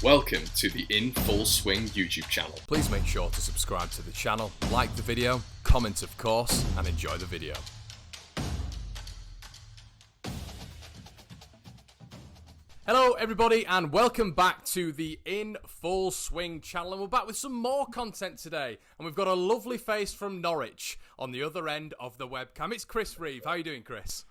Welcome to the In Full Swing YouTube channel. Please make sure to subscribe to the channel, like the video, comment of course, and enjoy the video. Hello everybody and welcome back to the In Full Swing channel, and we're back with some more content today, and we've got a lovely face from Norwich on the other end of the webcam. It's Chris Reeve. How are you doing, Chris?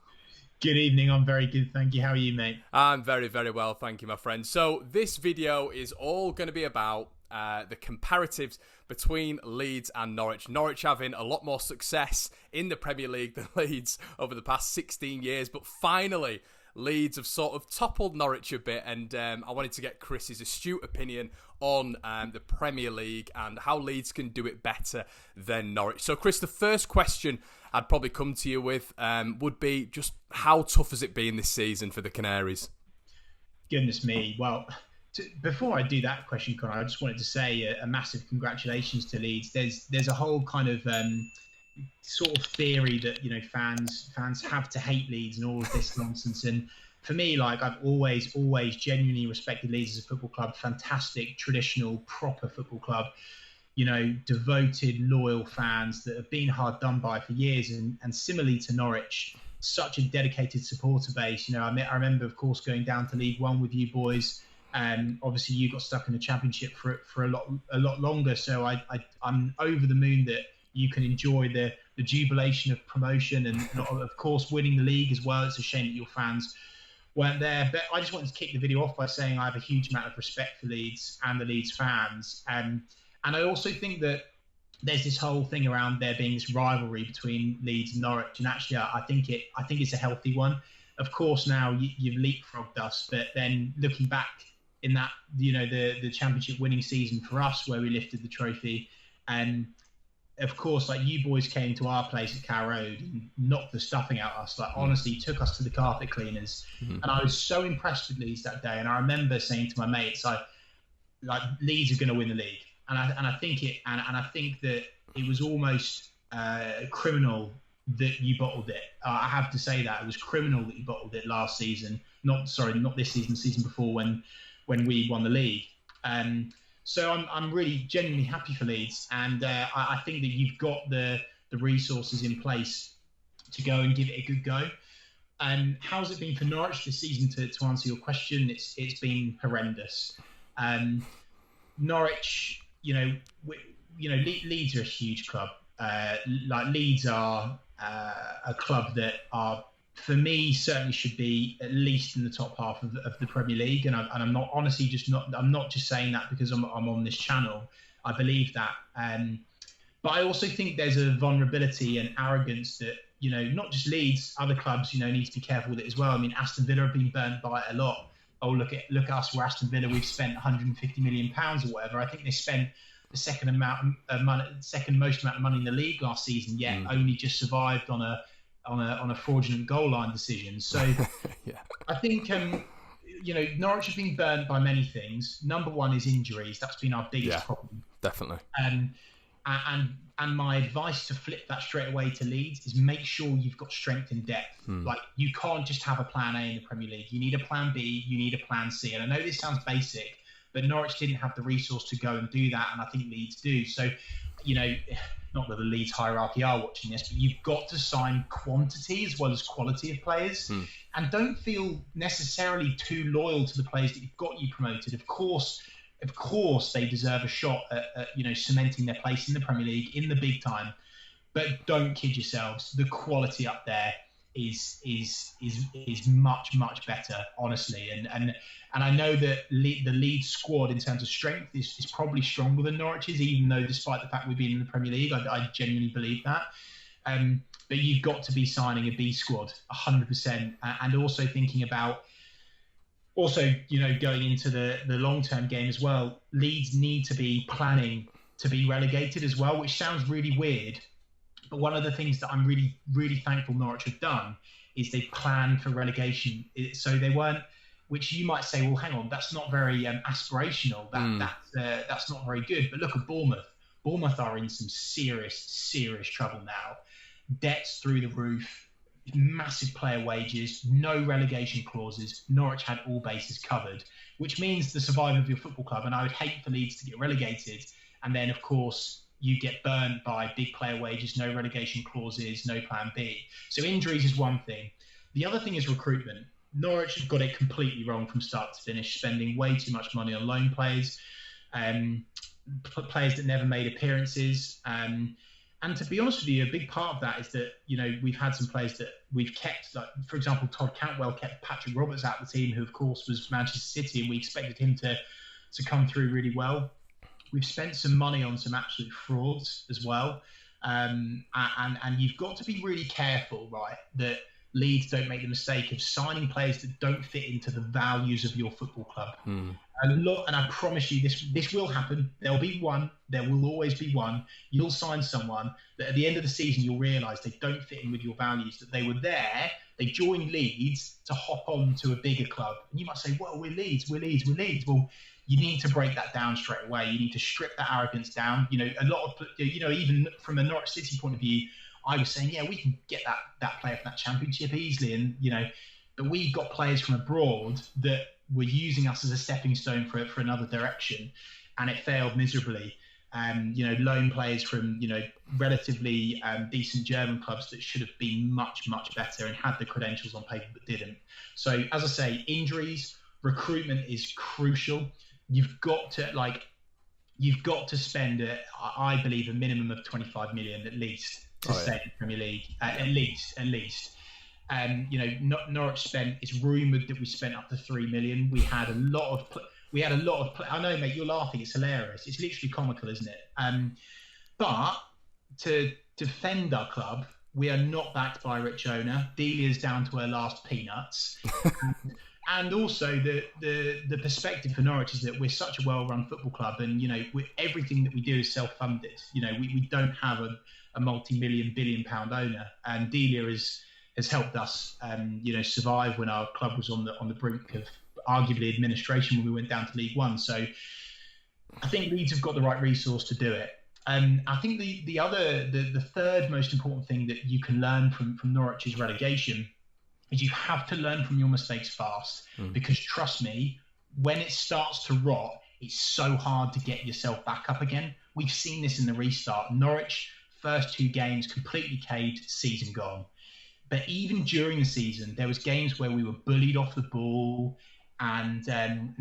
Good evening, I'm very good, thank you. How are you, mate? I'm very, very well, thank you, my friend. So this video is all going to be about the comparatives between Leeds and Norwich. Norwich having a lot more success in the Premier League than Leeds over the past 16 years, but finally Leeds have sort of toppled Norwich a bit, and I wanted to get Chris's astute opinion on the Premier League and how Leeds can do it better than Norwich. So Chris, the first question I'd probably come to you with would be just how tough has it been this season for the Canaries? Goodness me. Well, before I do that question, Conor, I just wanted to say a massive congratulations to Leeds. There's a whole kind of sort of theory that, you know, fans have to hate Leeds and all of this nonsense. And for me, like, I've always genuinely respected Leeds as a football club. Fantastic, traditional, proper football club. You know, devoted, loyal fans that have been hard done by for years, and similarly to Norwich, such a dedicated supporter base. You know, I remember, of course, going down to League One with you boys. Obviously, you got stuck in the Championship for a lot longer. So I'm over the moon that you can enjoy the jubilation of promotion and of course winning the league as well. It's a shame that your fans weren't there, but I just wanted to kick the video off by saying I have a huge amount of respect for Leeds and the Leeds fans. And I also think that there's this whole thing around there being this rivalry between Leeds and Norwich, and actually I think it's a healthy one. Of course, now you've leapfrogged us, but then looking back in that, you know, the Championship winning season for us where we lifted the trophy, and of course, like, you boys came to our place at Carrow Road and knocked the stuffing out of us. Like, honestly, took us to the carpet cleaners. And I was so impressed with Leeds that day. And I remember saying to my mates, like Leeds are going to win the league. And I think that it was almost criminal that you bottled it. I have to say that it was criminal that you bottled it last season. Not this season, the season before when we won the league. So I'm really genuinely happy for Leeds, and I think that you've got the resources in place to go and give it a good go. How's it been for Norwich this season? To answer your question, it's been horrendous. Norwich, Leeds are a huge club. Like, Leeds are a club that are, for me, certainly should be at least in the top half of the Premier League, and I'm not honestly I'm not just saying that because I'm on this channel. I believe that, but I also think there's a vulnerability and arrogance that, you know, not just Leeds, other clubs, you know, need to be careful with it as well. I mean, Aston Villa have been burnt by it a lot. Oh, look at us, we're Aston Villa. We've spent 150 million pounds or whatever. I think they spent the second most amount of money in the league last season, yet only just survived on a fraudulent goal line decision. So yeah. I think, Norwich has been burnt by many things. Number one is injuries. That's been our biggest problem. Definitely. And my advice to flip that straight away to Leeds is make sure you've got strength in depth. Like, you can't just have a plan A in the Premier League. You need a plan B, you need a plan C. And I know this sounds basic, but Norwich didn't have the resource to go and do that, and I think Leeds do. So, you know, not that the Leeds hierarchy are watching this, but you've got to sign quantity as well as quality of players, and don't feel necessarily too loyal to the players that you've got you promoted. Of course, they deserve a shot at cementing their place in the Premier League in the big time, but don't kid yourselves. The quality up there is much better, honestly, and I know that the Leeds squad in terms of strength is probably stronger than Norwich's, even though despite the fact we've been in the Premier League, I genuinely believe that. But you've got to be signing a B squad 100%, and also thinking about going into the long-term game as well. Leeds need to be planning to be relegated as well, which sounds really weird. But one of the things that I'm really, really thankful Norwich have done is they planned for relegation. So they weren't, which you might say, well, hang on, that's not very aspirational. That's not very good. But look at Bournemouth. Bournemouth are in some serious trouble now. Debts through the roof. massive player wages, no relegation clauses. Norwich had all bases covered, which means the survival of your football club. And I would hate for Leeds to get relegated. And then, of course, you get burnt by big player wages, no relegation clauses, no plan B. So injuries is one thing. The other thing is recruitment. Norwich have got it completely wrong from start to finish, spending way too much money on loan players, players that never made appearances. And to be honest with you, a big part of that is that, we've had some players that we've kept, like, for example, Todd Cantwell kept Patrick Roberts out of the team, who, of course, was Manchester City, and we expected him to come through really well. We've spent some money on some absolute frauds as well. And you've got to be really careful, right, that Leeds don't make the mistake of signing players that don't fit into the values of your football club. And I promise you, this will happen. There'll be one. There will always be one. You'll sign someone that at the end of the season, you'll realise they don't fit in with your values, that they were there, they joined Leeds to hop on to a bigger club. And you might say, well, we're Leeds. Well, you need to break that down straight away. You need to strip that arrogance down. A lot of, even from a Norwich City point of view, I was saying, yeah, we can get that player from that championship easily. And, but we got players from abroad that were using us as a stepping stone for another direction. And it failed miserably. Loan players from, relatively decent German clubs that should have been much, much better and had the credentials on paper but didn't. So, as I say, injuries, recruitment is crucial. You've got to spend, I believe, a minimum of 25 million at least to stay in the Premier League. At least. Norwich spent. It's rumoured that we spent up to 3 million. We had a lot of. I know, mate. You're laughing. It's hilarious. It's literally comical, isn't it? But to defend our club, we are not backed by a rich owner. Delia's down to her last peanuts. And also the perspective for Norwich is that we're such a well-run football club, and everything that we do is self-funded. We don't have a multi-million, billion-pound owner, and Delia has helped us, survive when our club was on the brink of arguably administration when we went down to League One. So I think Leeds have got the right resource to do it. I think the third most important thing that you can learn from Norwich's relegation is you have to learn from your mistakes fast, because trust me, when it starts to rot, it's so hard to get yourself back up again. We've seen this in the restart. Norwich, first 2 games, completely caved, season gone. But even during the season, there was games where we were bullied off the ball. And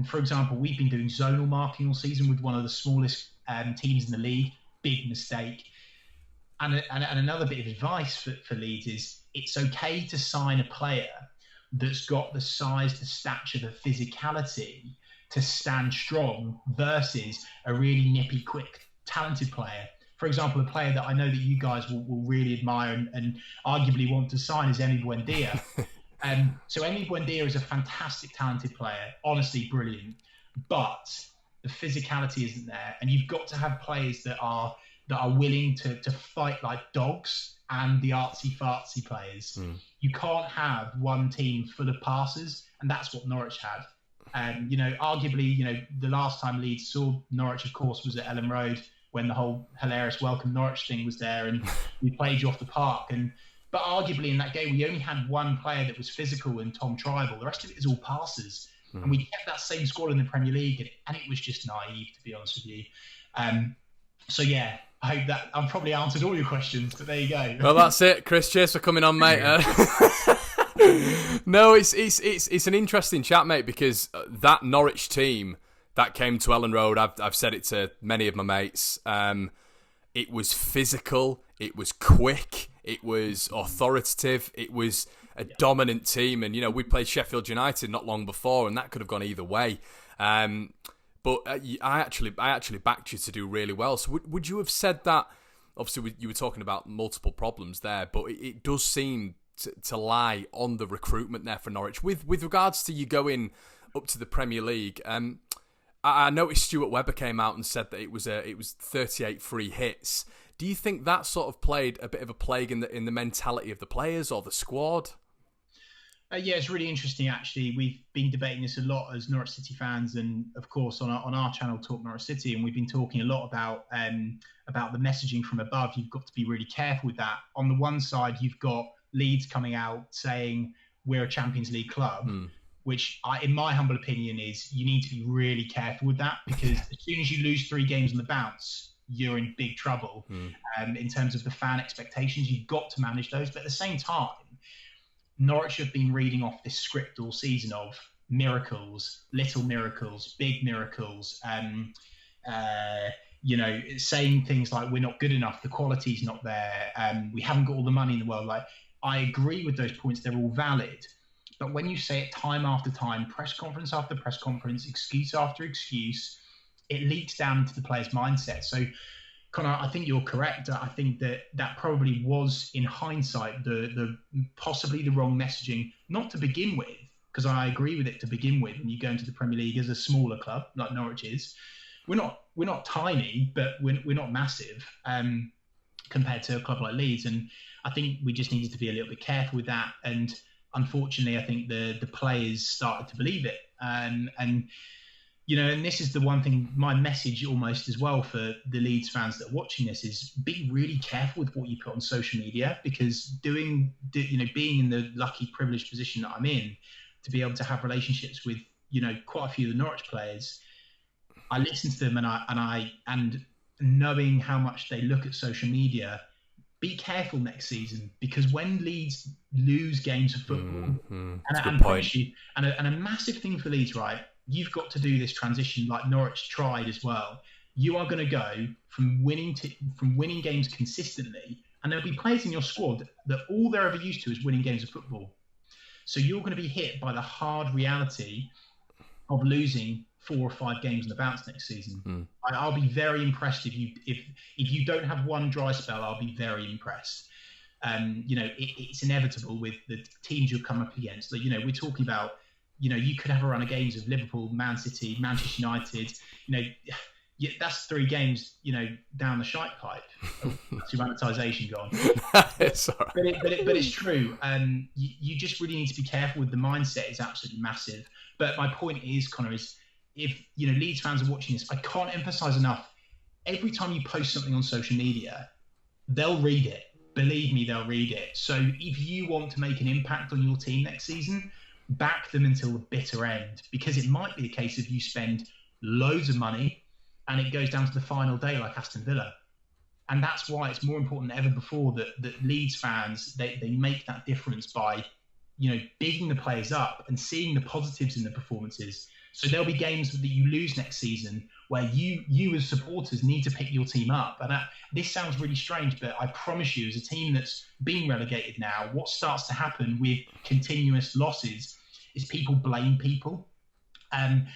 for example, we've been doing zonal marking all season with one of the smallest teams in the league. Big mistake. And another bit of advice for Leeds is it's okay to sign a player that's got the size, the stature, the physicality to stand strong versus a really nippy, quick, talented player. For example, a player that I know that you guys will really admire and arguably want to sign is Emi Buendia. So Emi Buendia is a fantastic, talented player, honestly brilliant, but the physicality isn't there, and you've got to have players that are willing to fight like dogs, and the artsy-fartsy players. You can't have one team full of passers, and that's what Norwich had. Arguably, the last time Leeds saw Norwich, of course, was at Ellen Road when the whole hilarious Welcome Norwich thing was there, and we played you off the park. But arguably in that game, we only had one player that was physical, and Tom Tribal. The rest of it is all passers. And we kept that same squad in the Premier League, and it was just naive, to be honest with you. So yeah, I hope that I've probably answered all your questions, but there you go. Well, that's it, Chris. Cheers for coming on, mate. No, it's an interesting chat, mate, because that Norwich team that came to Ellen Road, I've said it to many of my mates. It was physical, it was quick, it was authoritative, it was a dominant team, and we played Sheffield United not long before, and that could have gone either way. But I actually backed you to do really well. So would you have said that? Obviously, you were talking about multiple problems there, but it does seem to lie on the recruitment there for Norwich. With regards to you going up to the Premier League, I noticed Stuart Webber came out and said that it was 38 free hits. Do you think that sort of played a bit of a plague in the mentality of the players or the squad? Yeah, it's really interesting, actually. We've been debating this a lot as Norwich City fans, and of course on our channel, Talk Norwich City, and we've been talking a lot about the messaging from above. You've got to be really careful with that. On the one side, you've got Leeds coming out saying we're a Champions League club, which in my humble opinion is you need to be really careful with that, because as soon as you lose 3 games on the bounce, you're in big trouble. In terms of the fan expectations, you've got to manage those. But at the same time, Norwich have been reading off this script all season of miracles, little miracles, big miracles, saying things like we're not good enough, the quality's not there, we haven't got all the money in the world. Like, I agree with those points, they're all valid. But when you say it time after time, press conference after press conference, excuse after excuse, it leaks down into the player's mindset. So, Connor, I think you're correct. I think that probably was, in hindsight, the possibly the wrong messaging, not to begin with, because I agree with it to begin with. When you go into the Premier League as a smaller club like Norwich is, we're not tiny, but we're not massive compared to a club like Leeds. And I think we just needed to be a little bit careful with that. And unfortunately, I think the players started to believe it. And this is the one thing, my message almost as well for the Leeds fans that are watching this is be really careful with what you put on social media, because being in the lucky, privileged position that I'm in, to be able to have relationships with, quite a few of the Norwich players, I listen to them and knowing how much they look at social media, be careful next season, because when Leeds lose games of football, and a massive thing for Leeds, right? You've got to do this transition like Norwich tried as well. You are going to go from winning games consistently, and there'll be players in your squad that all they're ever used to is winning games of football. So you're going to be hit by the hard reality of losing 4 or 5 games on the bounce next season. I'll be very impressed if you don't have one dry spell. I'll be very impressed. It's inevitable with the teams you'll come up against. Like, we're talking about, you could have a run of games of Liverpool, Man City, Manchester United. That's 3 games, down the shite pipe. That's your monetisation gone. It's all right. But it's true. You just really need to be careful with the mindset. It's absolutely massive. But my point is, Connor, is if Leeds fans are watching this, I can't emphasise enough. Every time you post something on social media, they'll read it. Believe me, they'll read it. So if you want to make an impact on your team next season, back them until the bitter end, because it might be a case of you spend loads of money and it goes down to the final day like Aston Villa. And that's why it's more important than ever before that Leeds fans, they make that difference by, bigging the players up and seeing the positives in the performances. So there'll be games that you lose next season where you as supporters need to pick your team up. And this sounds really strange, but I promise you, as a team that's been relegated now, what starts to happen with continuous losses is people blame people, and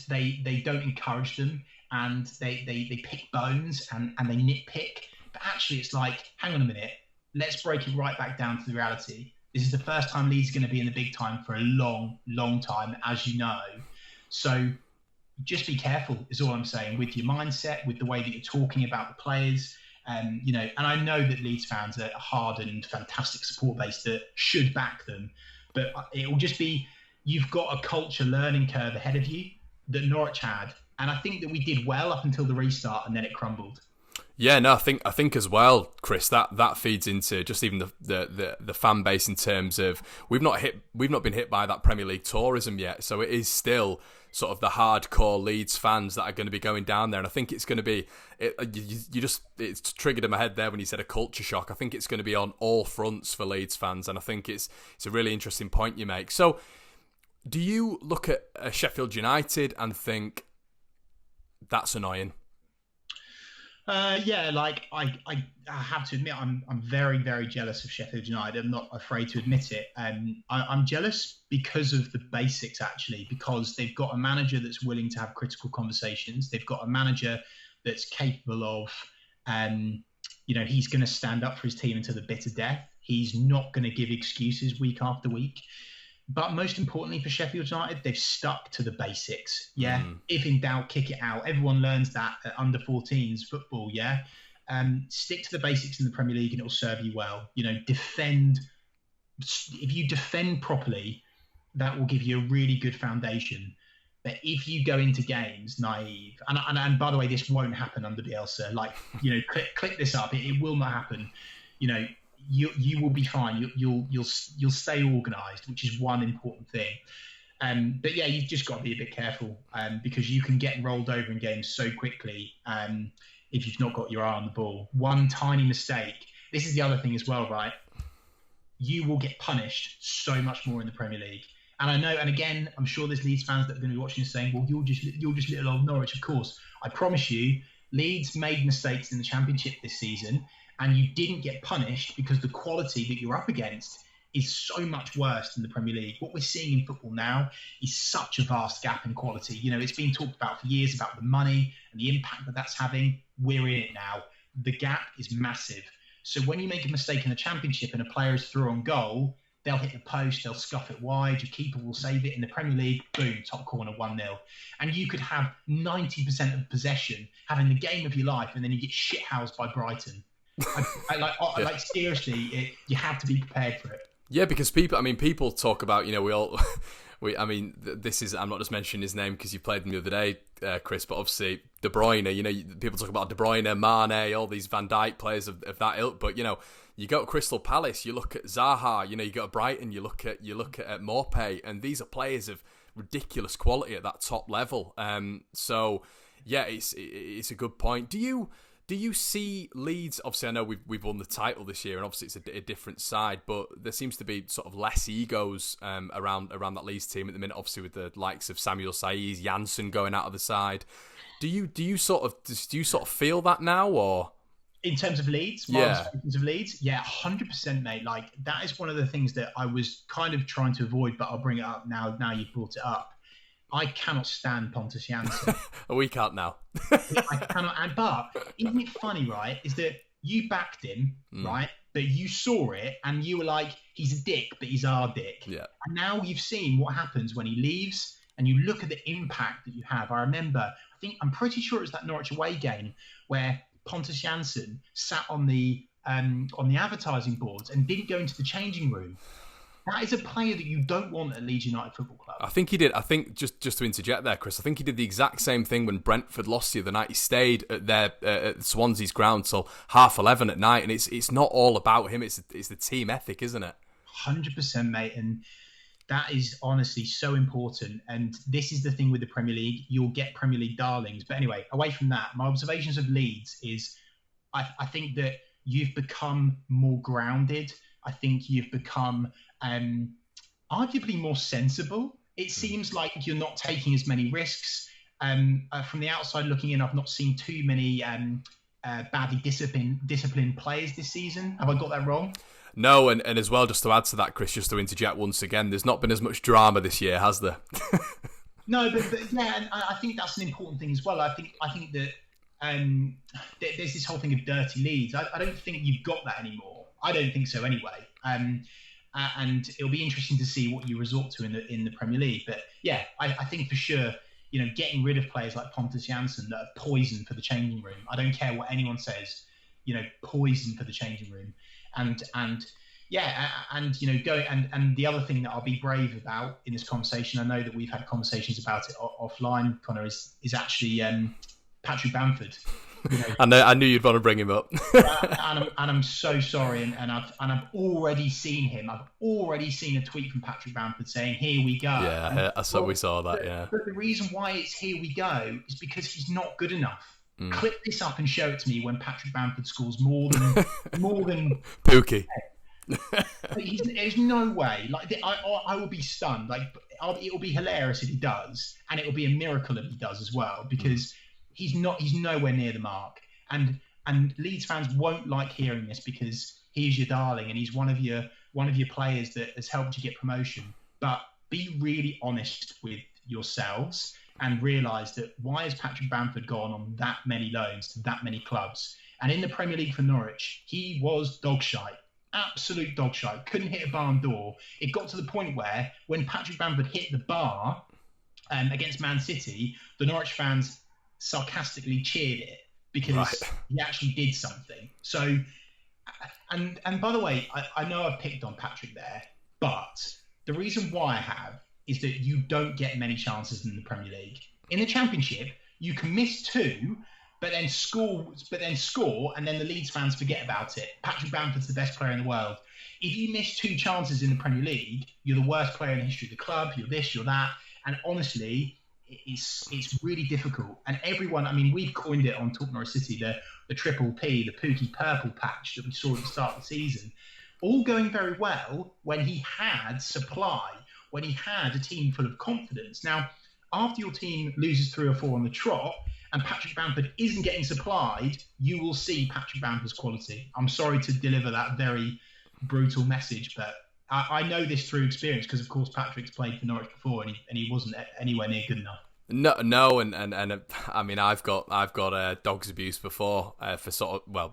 they don't encourage them, and they pick bones and they nitpick. But actually, it's like, hang on a minute, let's break it right back down to the reality. This is the first time Leeds are going to be in the big time for a long, long time, as you know. So just be careful is all I'm saying with your mindset, with the way that you're talking about the players. And I know that Leeds fans are a hardened, fantastic support base that should back them. But it will just be, you've got a culture learning curve ahead of you that Norwich had. And I think that we did well up until the restart, and then it crumbled. Yeah, no, I think as well, Chris, that feeds into just even the fan base in terms of we've not been hit by that Premier League tourism yet, so it is still sort of the hardcore Leeds fans that are going to be going down there, and I think it's going to be it's triggered in my head there when you said a culture shock. I think it's going to be on all fronts for Leeds fans, and I think it's a really interesting point you make. So, do you look at Sheffield United and think that's annoying? Yeah, like I have to admit, I'm very, very jealous of Sheffield United. I'm not afraid to admit it. I'm jealous because of the basics, actually, because they've got a manager that's willing to have critical conversations. They've got a manager that's capable of, he's going to stand up for his team until the bitter death. He's not going to give excuses week after week. But most importantly for Sheffield United, they've stuck to the basics. Yeah. If in doubt, kick it out. Everyone learns that at under 14s football. Yeah. Stick to the basics in the Premier League and it'll serve you well. Defend. If you defend properly, that will give you a really good foundation. But if you go into games naive, and by the way, this won't happen under Bielsa. Like, click this up. It will not happen. you will be fine. You'll stay organised, which is one important thing. But yeah, you've just got to be a bit careful because you can get rolled over in games so quickly if you've not got your eye on the ball. One tiny mistake. This is the other thing as well, right? You will get punished so much more in the Premier League. And I know, and again, I'm sure there's Leeds fans that are going to be watching this saying, well, you're just little old Norwich. Of course, I promise you, Leeds made mistakes in the Championship this season, and you didn't get punished because the quality that you're up against is so much worse than the Premier League. What we're seeing in football now is such a vast gap in quality. You know, it's been talked about for years about the money and the impact that that's having. We're in it now. The gap is massive. So when you make a mistake in the Championship and a player is through on goal, they'll hit the post, they'll scuff it wide, your keeper will save it. In the Premier League, boom, top corner, 1-0. And you could have 90% of possession, having the game of your life, and then you get shithoused by Brighton. Like seriously, you have to be prepared for it. Yeah, because people talk about, you know, this is, I'm not just mentioning his name because you played him the other day, Chris, but obviously De Bruyne, you know, people talk about De Bruyne, Mane, all these Van Dijk players of that ilk, but, you know, you go to Crystal Palace, you look at Zaha, you know, you go to Brighton, you look at Morpay, and these are players of ridiculous quality at that top level. So, yeah, it's a good point. Do you see Leeds? Obviously, I know we've won the title this year, and obviously it's a different side. But there seems to be sort of less egos around that Leeds team at the minute. Obviously, with the likes of Samuel Saiz, Janssen going out of the side. Do you sort of feel that now, or in terms of Leeds? Yeah. In terms of Leeds, yeah, 100%, mate. Like that is one of the things that I was kind of trying to avoid, but I'll bring it up now. Now you've brought it up. I cannot stand Pontus Janssen. We can't now. I cannot. But isn't it funny, right? Is that you backed him, right? But you saw it and you were like, he's a dick, but he's our dick. Yeah. And now you've seen what happens when he leaves and you look at the impact that you have. I remember, I'm pretty sure it was that Norwich away game where Pontus Janssen sat on the advertising boards and didn't go into the changing room. That is a player that you don't want at Leeds United Football Club. I think he did. I think, just to interject there, Chris, I think he did the exact same thing when Brentford lost the other night. He stayed at Swansea's ground till 11:30 at night, and it's not all about him. It's the team ethic, isn't it? 100%, mate. And that is honestly so important. And this is the thing with the Premier League. You'll get Premier League darlings. But anyway, away from that, my observations of Leeds is I think that you've become more grounded. I think you've become arguably more sensible. It seems like you're not taking as many risks. From the outside looking in, I've not seen too many badly disciplined players this season. Have I got that wrong? No, and as well, just to add to that, Chris, just to interject once again, there's not been as much drama this year, has there? No, but yeah, and I think that's an important thing as well. I think that there's this whole thing of dirty Leeds. I don't think you've got that anymore. I don't think so anyway. And it'll be interesting to see what you resort to in the Premier League. But yeah, I think for sure, you know, getting rid of players like Pontus Janssen that are poison for the changing room. I don't care what anyone says, you know, poison for the changing room. And yeah, and you know, go and the other thing that I'll be brave about in this conversation, I know that we've had conversations about it offline, Connor, is actually Patrick Bamford. You know, I knew you'd want to bring him up. and I'm so sorry, and I've already seen him. I've already seen a tweet from Patrick Bamford saying, "Here we go." Yeah, we saw that. Yeah. But the reason why it's "here we go" is because he's not good enough. Clip this up and show it to me when Patrick Bamford scores more than Pookie. There's no way. Like I will be stunned. Like it'll be hilarious if he does, and it'll be a miracle if he does as well, because he's nowhere near the mark. And Leeds fans won't like hearing this because he's your darling and he's one of your players that has helped you get promotion. But be really honest with yourselves and realise that why has Patrick Bamford gone on that many loans to that many clubs? And in the Premier League for Norwich, he was dog shite. Absolute dog shite. Couldn't hit a barn door. It got to the point where when Patrick Bamford hit the bar against Man City, the Norwich fans sarcastically cheered it because he actually did something. So, and by the way, I know I've picked on Patrick there, but the reason why I have is that you don't get many chances in the Premier League. In the Championship, you can miss two, score, and then the Leeds fans forget about it. Patrick Bamford's the best player in the world. If you miss 2 chances in the Premier League, you're the worst player in the history of the club. You're this, you're that, and honestly, it's really difficult. And everyone, I mean, we've coined it on Talk Norwich City, the triple P, the Pookie Purple patch that we saw at the start of the season, all going very well when he had supply, when he had a team full of confidence. Now, after your team loses 3 or 4 on the trot and Patrick Bamford isn't getting supplied, you will see Patrick Bamford's quality. I'm sorry to deliver that very brutal message, but I know this through experience because, of course, Patrick's played for Norwich before and he wasn't anywhere near good enough. No, and I mean, I've got dogs abuse before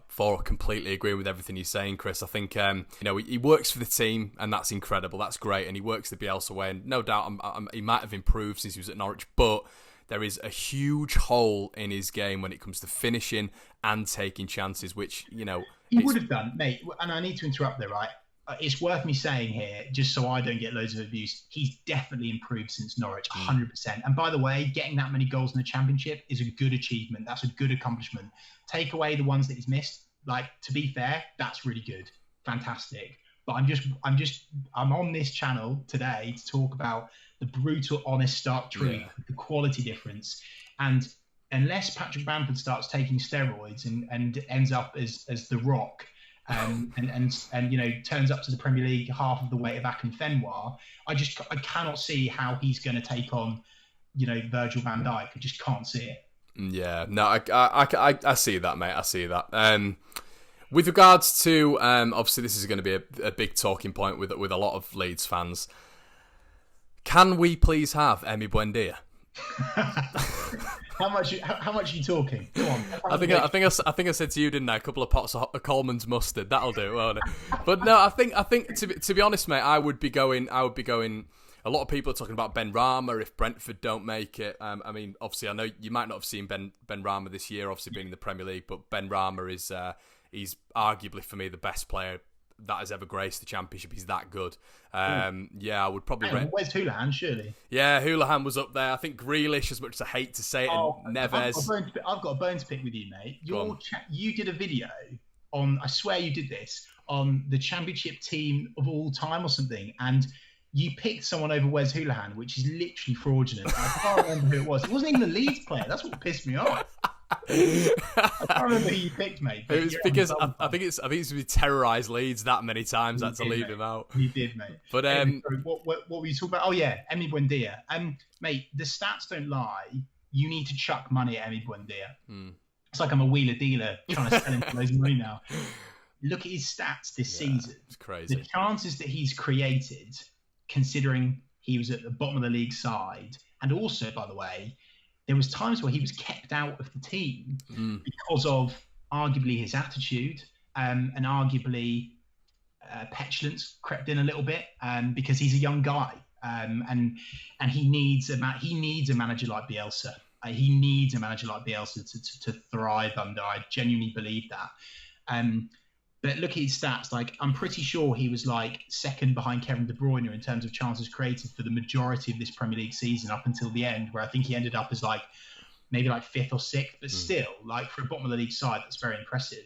for completely agreeing with everything you're saying, Chris. I think he works for the team, and that's incredible. That's great, and he works the Bielsa way, and no doubt he might have improved since he was at Norwich, but there is a huge hole in his game when it comes to finishing and taking chances, which he would have done, mate. And I need to interrupt there, right? It's worth me saying here, just so I don't get loads of abuse, he's definitely improved since Norwich, 100%. And by the way, getting that many goals in the Championship is a good achievement. That's a good accomplishment. Take away the ones that he's missed. To be fair, that's really good. Fantastic. But I'm on this channel today to talk about the brutal, honest, stark truth, the quality difference. And unless Patrick Bamford starts taking steroids and ends up as The Rock, and turns up to the Premier League half of the weight of Akinfenwa, I cannot see how he's going to take on, Virgil van Dijk. I just can't see it. Yeah, no, I see that, mate. I see that. With regards to, obviously this is going to be a big talking point with a lot of Leeds fans. Can we please have Emi Buendia? How much are you talking? Go on. I think I said to you, didn't I? A couple of pots of Coleman's mustard. That'll do, won't it? But no, I think to be honest, mate, I would be going. A lot of people are talking about Ben Rama if Brentford don't make it. I mean, obviously, I know you might not have seen Ben Rama this year, obviously being in the Premier League, but Ben Rama is he's arguably for me the best player that has ever graced the Championship. He's that good. I would probably... Where's Houlihan, surely? Yeah, Houlihan was up there. I think Grealish, as much as I hate to say it, and Neves... I've got a bone to pick with you, mate. You did a video on... I swear you did this, on the Championship team of all time or something, and you picked someone over Wes Houlihan, which is literally fraudulent. I can't remember who it was. It wasn't even the Leeds player. That's what pissed me off. I can't remember who you picked, mate. It was because I think it's we terrorised Leeds that many times. I had to leave him out. You did, mate. But what were you talking about? Oh yeah, Emi Buendia. Mate, the stats don't lie. You need to chuck money at Emi Buendia. It's like I'm a wheeler dealer trying to sell him for loads of money now. Look at his stats this season. It's crazy. The chances that he's created, considering he was at the bottom of the league side, and also, by the way, there was times where he was kept out of the team because of arguably his attitude and arguably petulance crept in a little bit because he's a young guy and he needs a manager like Bielsa. He needs a manager like Bielsa to thrive under. I genuinely believe that. But look at his stats. I'm pretty sure he was second behind Kevin De Bruyne in terms of chances created for the majority of this Premier League season up until the end, where I think he ended up as maybe fifth or sixth, but still, for a bottom of the league side, that's very impressive.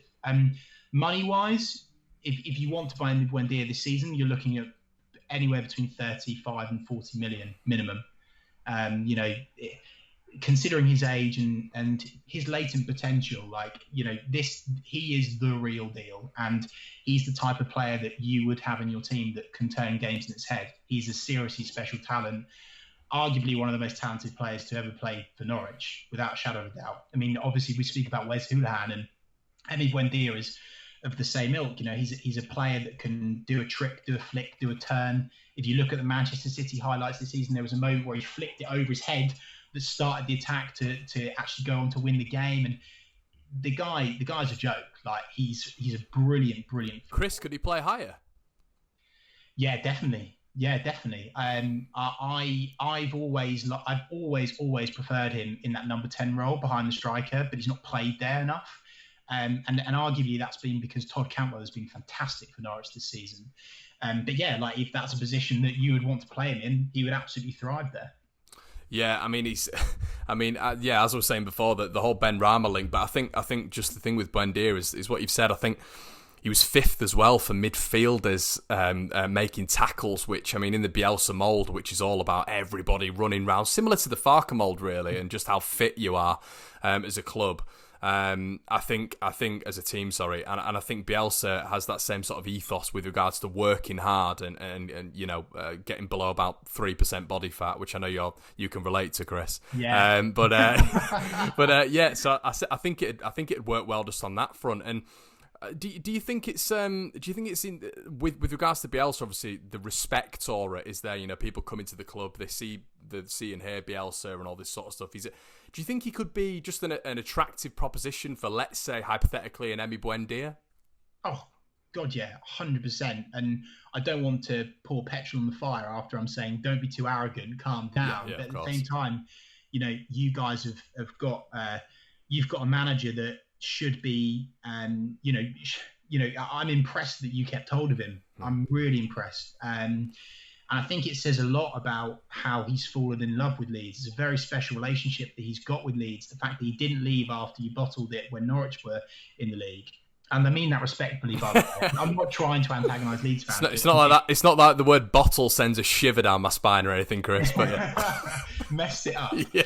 Money-wise, if you want to buy Emi Buendia this season, you're looking at anywhere between 35 and 40 million minimum. Considering his age and his latent potential, he is the real deal, and he's the type of player that you would have in your team that can turn games in its head. He's a seriously special talent, arguably one of the most talented players to ever play for Norwich, without a shadow of a doubt. I mean, obviously we speak about Wes Houlihan, and Emi Buendia is of the same ilk. He's a player that can do a trick, do a flick, do a turn. If you look at the Manchester City highlights this season, there was a moment where he flicked it over his head that started the attack to actually go on to win the game. And the guy's a joke. He's a brilliant. Chris, could he play higher? Yeah, definitely. I've always preferred him in that number 10 role behind the striker, but he's not played there enough. And arguably that's been because Todd Cantwell has been fantastic for Norwich this season. But yeah, if that's a position that you would want to play him in, he would absolutely thrive there. Yeah, I mean yeah, as I was saying before, the whole Ben Rama link. But I think just the thing with Buendia is what you've said. I think he was fifth as well for midfielders making tackles, which, I mean, in the Bielsa mould, which is all about everybody running round, similar to the Farke mould, really, and just how fit you are as a club. I think as a team, and I think Bielsa has that same sort of ethos with regards to working hard and getting below about 3% body fat, which I know you can relate to, Chris. Yeah. Yeah. So I think it'd work well just on that front. And do you think it's in with regards to Bielsa? Obviously, the respect aura is there. You know, people come into the club, they see and hear Bielsa and all this sort of stuff. Do you think he could be just an attractive proposition for, let's say, hypothetically, an Emi Buendia? Oh, God, yeah, 100%. And I don't want to pour petrol on the fire after I'm saying, don't be too arrogant, calm down. Yeah, but at the same time, you guys have got you've got a manager that should be, I'm impressed that you kept hold of him. I'm really impressed. And I think it says a lot about how he's fallen in love with Leeds. It's a very special relationship that he's got with Leeds. The fact that he didn't leave after you bottled it when Norwich were in the league. And I mean that respectfully, by the way. I'm not trying to antagonise Leeds fans. It's not like that. It's not like the word bottle sends a shiver down my spine or anything, Chris. But yeah. Messed it up. Yeah.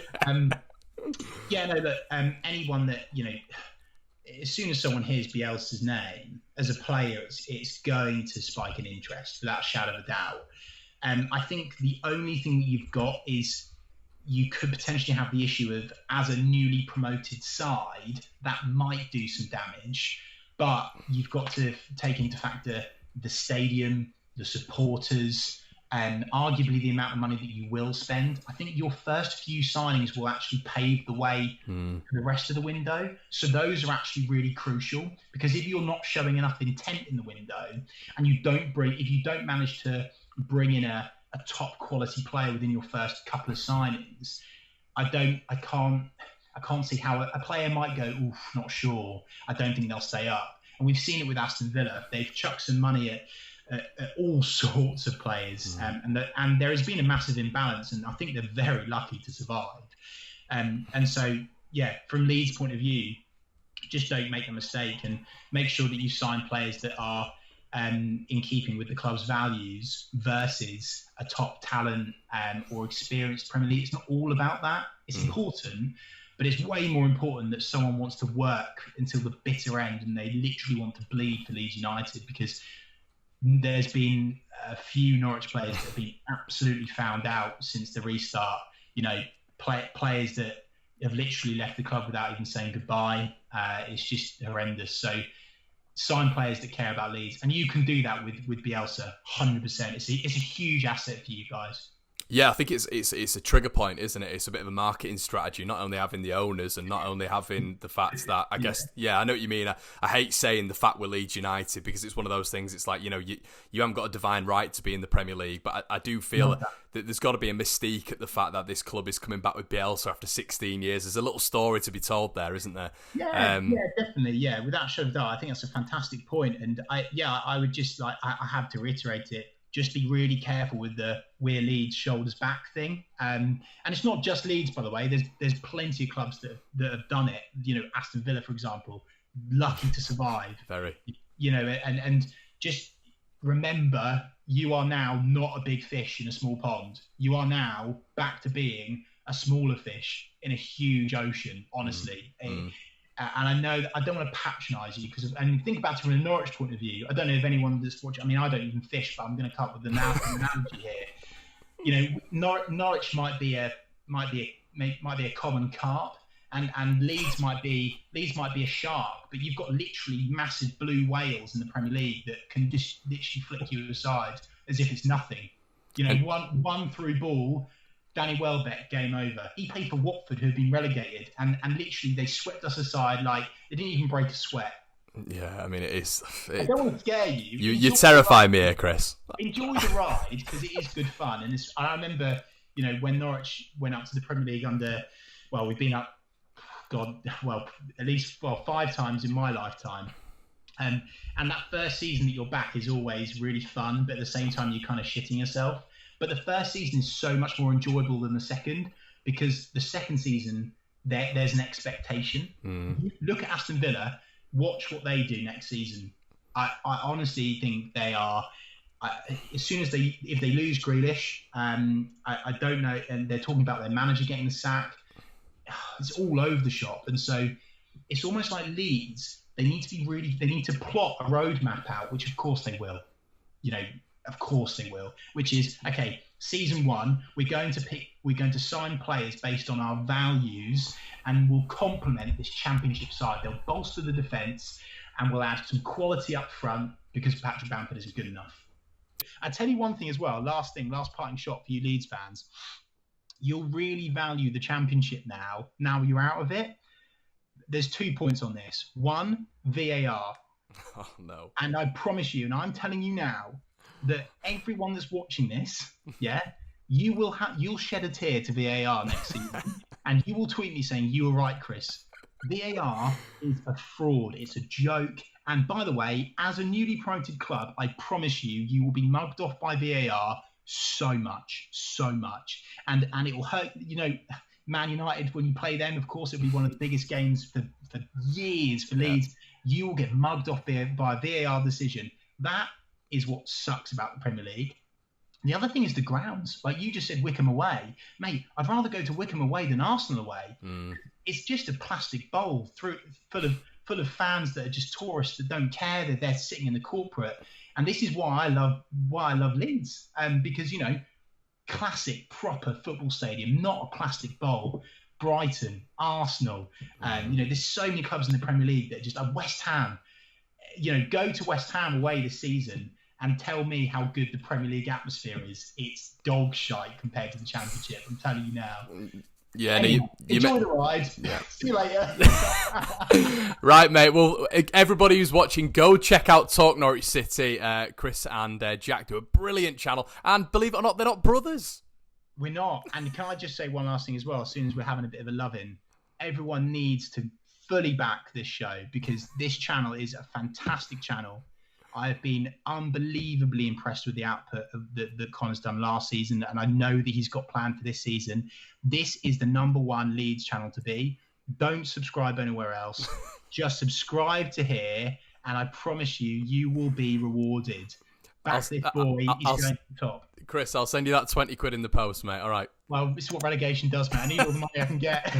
Anyone that, as soon as someone hears Bielsa's name, as a player, it's going to spike an interest, without a shadow of a doubt. I think the only thing that you've got is you could potentially have the issue of, as a newly promoted side, that might do some damage. But you've got to take into factor the stadium, the supporters, and arguably the amount of money that you will spend. I think your first few signings will actually pave the way for the rest of the window. So those are actually really crucial, because if you're not showing enough intent in the window and if you don't manage to bring in a top quality player within your first couple of signings, I can't see how a player might go, oof, not sure. I don't think they'll stay up. And we've seen it with Aston Villa. They've chucked some money at all sorts of players. And there has been a massive imbalance, and I think they're very lucky to survive. And so, yeah, from Leeds' point of view, just don't make a mistake and make sure that you sign players that are in keeping with the club's values versus a top talent or experienced Premier League. It's not all about that. It's important, but it's way more important that someone wants to work until the bitter end and they literally want to bleed for Leeds United, because there's been a few Norwich players that have been absolutely found out since the restart. Players that have literally left the club without even saying goodbye. It's just horrendous. So sign players that care about Leeds, and you can do that with Bielsa, 100%. It's a huge asset for you guys. Yeah, I think it's a trigger point, isn't it? It's a bit of a marketing strategy, not only having the owners and not only having the fact that, I guess, I know what you mean. I hate saying the fact we're Leeds United, because it's one of those things. It's like, you haven't got a divine right to be in the Premier League, but I do feel that there's got to be a mystique at the fact that this club is coming back with Bielsa after 16 years. There's a little story to be told there, isn't there? Yeah, definitely. Yeah, without a shadow of a doubt, I think that's a fantastic point. And I would just I have to reiterate it. Just be really careful with the "we're Leeds, shoulders back" thing. And it's not just Leeds, by the way. There's plenty of clubs that have done it. Aston Villa, for example, lucky to survive. Very. And just remember, you are now not a big fish in a small pond. You are now back to being a smaller fish in a huge ocean, honestly. And I know that I don't want to patronise you, and think about it from a Norwich point of view. I don't know if anyone that's watching. I mean, I don't even fish, but I'm going to come up with the analogy here. Norwich might be a common carp, and Leeds might be a shark. But you've got literally massive blue whales in the Premier League that can just literally flick you aside as if it's nothing. One through ball. Danny Welbeck, game over. He played for Watford, who had been relegated, and literally they swept us aside like they didn't even break a sweat. Yeah, I mean, I don't want to scare you. You terrify me here, Chris. Enjoy the ride, because it is good fun. And I remember, when Norwich went up to the Premier League we've been up, at least 5 times in my lifetime. And that first season that you're back is always really fun, but at the same time, you're kind of shitting yourself. But the first season is so much more enjoyable than the second, because the second season there's an expectation. Look at Aston Villa, watch what they do next season. I honestly think they are. As soon as if they lose Grealish, I don't know, and they're talking about their manager getting the sack. It's all over the shop, and so it's almost like Leeds. They need to plot a roadmap out, which of course they will. Of course they will. Which is, okay, season 1, we're going to sign players based on our values, and we'll complement this Championship side. They'll bolster the defence, and we'll add some quality up front because Patrick Bamford isn't good enough. I tell you one thing as well. Last parting shot for you Leeds fans. You'll really value the Championship now. Now you're out of it. There's 2 points on this. 1, VAR. Oh no! And I promise you, and I'm telling you now, that everyone that's watching this, you'll shed a tear to VAR next season, and you will tweet me saying you were right, Chris. VAR is a fraud. It's a joke. And by the way, as a newly promoted club, I promise you will be mugged off by VAR so much. And it will hurt, Man United, when you play them, of course, it'll be one of the biggest games for years for Leeds. You will get mugged off by a VAR decision. That is what sucks about the Premier League. The other thing is the grounds. Like you just said, Wickham away. Mate, I'd rather go to Wickham away than Arsenal away. It's just a plastic bowl full of fans that are just tourists that don't care, that they're sitting in the corporate. And this is why I love Leeds. Because, classic, proper football stadium, not a plastic bowl. Brighton, Arsenal, there's so many clubs in the Premier League that just West Ham. Go to West Ham away this season and tell me how good the Premier League atmosphere is. It's dog shite compared to the Championship. I'm telling you now. Yeah, anyway, enjoy the ride. Yeah. See you later. Right, mate. Well, everybody who's watching, go check out Talk Norwich City. Chris and Jack do a brilliant channel. And believe it or not, they're not brothers. We're not. And can I just say one last thing as well? As soon as we're having a bit of a love-in, everyone needs to fully back this show because this channel is a fantastic channel. I've been unbelievably impressed with the output that Connor's done last season, and I know that he's got planned for this season. This is the #1 Leeds channel to be. Don't subscribe anywhere else. Just subscribe to here, and I promise you will be rewarded. Back this boy, he's going to the top. Chris, I'll send you that 20 quid in the post, mate. All right. Well, this is what relegation does, man. I need all the money I can get.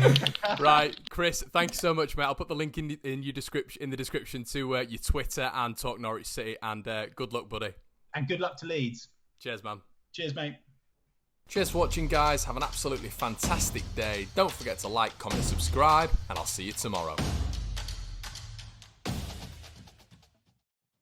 Right, Chris, thank you so much, mate. I'll put the link in the description to your Twitter and Talk Norwich City. And good luck, buddy. And good luck to Leeds. Cheers, man. Cheers, mate. Cheers for watching, guys. Have an absolutely fantastic day. Don't forget to like, comment, subscribe, and I'll see you tomorrow.